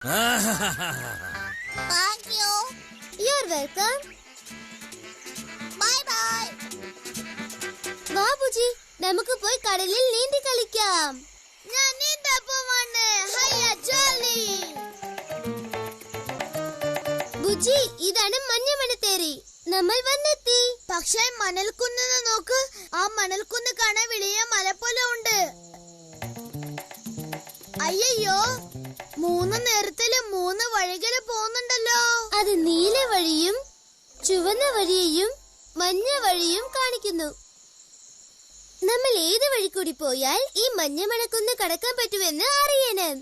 Thank you. You're welcome. Bye bye. വാ ബുജി, നമുക്ക് പോയി കടലിൽ നീന്തി കളിക്കാം. ഞാൻ നീന്താൻ പോവാണ്. ഹയ്യ ജോലി. ബുജി, ഇതാണ് മഞ്ഞമണത്തേരി. നമ്മൾ വന്നെത്തി. പക്ഷേ മണൽക്കുന്ന് നോക്ക്. ആ മണൽക്കുന്ന് കാണാൻ വലിയ മല പോലെ ഉണ്ട്. അയ്യോ, 3 നിറത്തില് 3 വഴികള് പോകുന്നുണ്ടല്ലോ. അത് നീല വഴിയും ചുവന്ന വഴിയെയും മഞ്ഞ വഴിയും കാണിക്കുന്നു. നമ്മൾ ഏത് വഴി കൂടി പോയാൽ ഈ മഞ്ഞ മണക്കുന്ന് കടക്കാൻ പറ്റുമെന്ന് അറിയണം.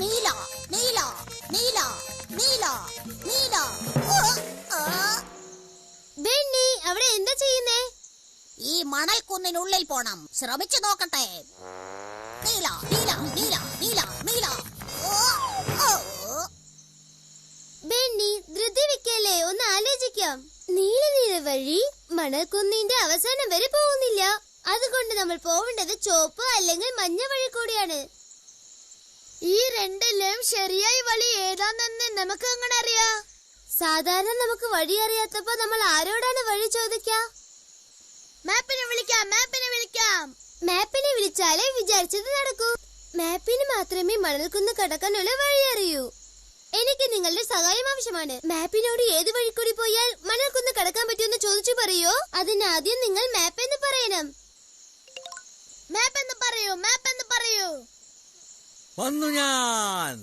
നീല നീല നീല നീല നീല. ബെന്നി, അവിടെ എന്താ ചെയ്യുന്നേ? ഈ മണൽക്കുന്നിനുള്ളിൽ പോണം. ശ്രമിച്ചു നോക്കട്ടെ. നീല നീല നീല നീല നീല. ബെന്നി, ധൃതി വെക്കല്ലേ, ഒന്ന് ആലോചിക്കാം. നീല നീല വഴി മണൽക്കുന്നിന്റെ അവസാനം വരെ പോകുന്നില്ല. അതുകൊണ്ട് നമ്മൾ പോവേണ്ടത് ചുവപ്പ് അല്ലെങ്കിൽ മഞ്ഞ വഴി കൂടിയാണ്. ഈ രണ്ടിലും ശരിയായ വഴി ഏതാണെന്ന് നമുക്ക് എങ്ങനെ അറിയാം? സാധാരണ നമുക്ക് വഴി അറിയാത്തപ്പോ നമ്മൾ ആരോടാണ് വഴി ചോദിക്കാ? മാപ്പിനെ വിളിക്കാം. മാപ്പിനെ വിളിക്കാം. മാപ്പിനെ വിളിച്ചാലേ വിചാരിച്ചത് നടക്കൂ. മാപ്പിന് മാത്രമേ മണൽക്കുന്ന് കടക്കാനുള്ള വഴി അറിയൂ. എനിക്ക് നിങ്ങളുടെ സഹായം ആവശ്യമാണ്. മാപ്പിനോട് ഏത് വഴി കൂടി പോയാൽ മണൽക്കുന്ന് കടക്കാൻ പറ്റുമെന്ന് ചോദിച്ചു പറയോ? അതിനാദ്യം നിങ്ങൾ മാപ്പ് എന്ന് പറയണം. മാപ്പ് എന്ന് പറയൂ. മാപ്പ് എന്ന് പറയൂ. വന്നു ഞാൻ.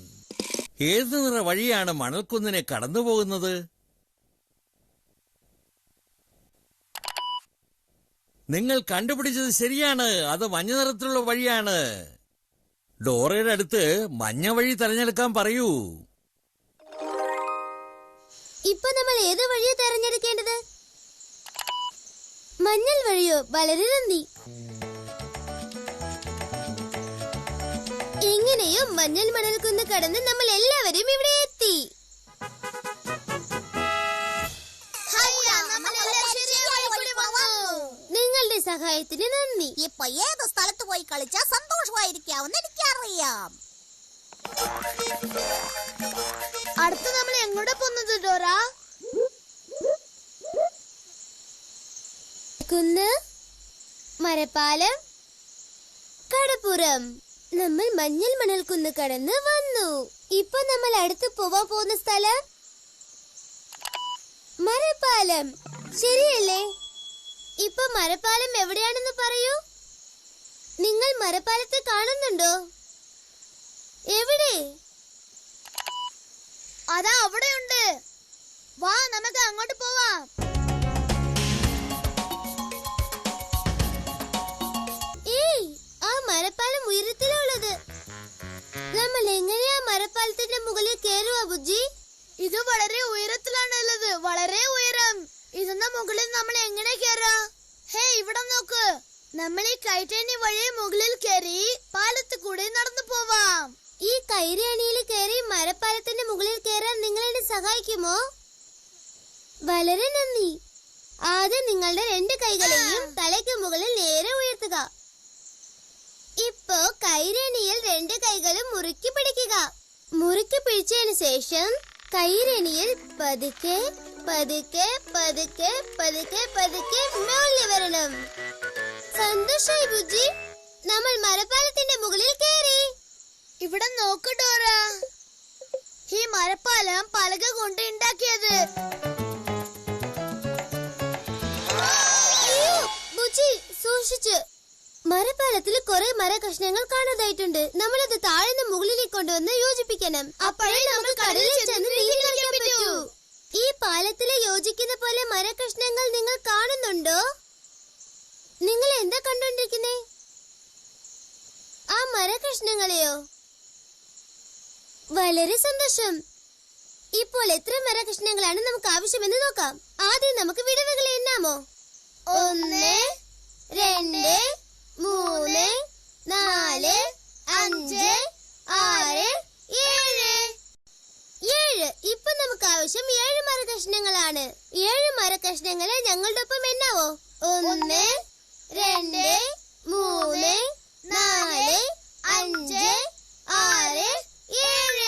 ഏത് നിറ വഴിയാണ് മണൽക്കുന്നിനെ കടന്നു പോകുന്നത്? നിങ്ങൾ കണ്ടുപിടിച്ചത് ശരിയാണ്. അത് മഞ്ഞ നിറത്തിലുള്ള വഴിയാണ്. ഡോറയുടെ അടുത്ത് മഞ്ഞ വഴി തിരഞ്ഞെടുക്കാൻ പറയൂ. ഇപ്പൊ നമ്മൾ ഏത് വഴിയോ തെരഞ്ഞെടുക്കേണ്ടത്? മഞ്ഞൾ വഴിയോ? വളരെ നന്ദി. എങ്ങനെയോ മഞ്ഞൾ മണൽക്കുന്ന് കടന്ന് നമ്മൾ എല്ലാവരും ഇവിടെ എത്തി. നിങ്ങളുടെ സഹായത്തിന് നന്ദി. ഇപ്പൊ ഏത് സ്ഥലത്ത് പോയി കളിച്ചാൽ സന്തോഷമായിരിക്കാമെന്ന് എനിക്കറിയാം. അടുത്ത് നമ്മൾ എങ്ങോട്ട് പോകുന്നത് ഡോറ? കുന്ന്, മരപ്പാലം, കടപ്പുറം. നമ്മൾ മഞ്ഞൾ മണൽക്കുന്ന് കടന്ന് വന്നു. ഇപ്പൊ നമ്മൾ അടുത്ത് പോവാൻ പോകുന്ന സ്ഥലം മരപ്പാലം, ശരിയല്ലേ? ഇപ്പൊ മരപ്പാലം എവിടെയാണെന്ന് പറയൂ. നിങ്ങൾ മരപ്പാലത്തെ കാണുന്നുണ്ടോ? എവിടെ? അതാ അവിടെയുണ്ട്. വാ, നമുക്ക് അങ്ങോട്ട് പോവാം. ഏയ്, ആ മരപ്പാലം ഉയരത്തിലുള്ളത്. നമ്മൾ എങ്ങനെയാ മരപ്പാലത്തിന്റെ മുകളിൽ കേറുവാ ബുജ്ജി? ഇത് വളരെ ഉയരത്തിലാണുള്ളത്. വളരെ ഉയരം. ഇതിന്റെ മുകളിൽ നമ്മൾ എങ്ങനെ കേറാ? ഹേ, ഇവിടെ നോക്ക്. നമ്മൾ ഈ കൈറ്റേണി വഴി മുകളിൽ കയറി പാലത്ത് കൂടെ നടന്നു പോവാം. ഈ കയറി അണിയിൽ കയറി മരപ്പാലത്തിന്റെ മുകളിൽ കയറാൻ നിങ്ങൾ എന്നെ സഹായിക്കുമോ? വളരെ നന്ദി. ആദ്യം നിങ്ങളുടെ 2 കൈകളെയും തലയ്ക്ക് മുകളിൽ നേരെ ഉയർത്തുക. ഇപ്പോ കൈരണിയിൽ 2 കൈകളും മുറുക്കി പിടിക്കുക. മുറുക്കി പിടിച്ചതിന് ശേഷം കൈരണിയിൽ പതുക്കെ പതുക്കെ പതുക്കെ പതുക്കെ പതുക്കെ മുകളിൽ വരണം. സന്തോഷായി ബുജ്ജി, നമ്മൾ മരപ്പാലത്തിന്റെ മുകളിൽ കയറി. ഇവിടെ നോക്ക് ഡോറ. ഈ മരപ്പാലം പലക കൊണ്ട് ഉണ്ടാക്കിയത്. ബുജ്ജി, സൂക്ഷിച്ച്. മരപ്പാലത്തിൽ കുറെ മര കഷ്ണങ്ങൾ കാണാതായിട്ടുണ്ട്. നമ്മളത് താഴ്ന്ന മുകളിലേക്ക് കൊണ്ടുവന്ന് യോജിപ്പിക്കണം. അപ്പോഴേ നമ്മൾ കടലിൽ ചെന്ന് നീന്തി കളിക്കാൻ പറ്റൂ. ഈ പാലത്തിലെ യോജിക്കുന്ന പോലെ മര കഷ്ണങ്ങൾ നിങ്ങൾ കാണുന്നുണ്ടോ? നിങ്ങൾ എന്താ കണ്ടോണ്ടിരിക്കുന്നേ? ആ മര കഷ്ണങ്ങളെയോ? വളരെ സന്തോഷം. ഇപ്പോൾ എത്ര മര കഷ്ണങ്ങളാണ് നമുക്ക് ആവശ്യമെന്ന് നോക്കാം. ആദ്യം നമുക്ക് വിടവുകളെ എണ്ണാമോ? 1 2 3 4 5 6 7. ഇപ്പൊ നമുക്ക് ആവശ്യം 7 മര കഷ്ണങ്ങളാണ്. 7 മര കഷ്ണങ്ങളെ ഞങ്ങളുടെ ഒപ്പം എണ്ണാവോ? 1 2 3 4 5 6 7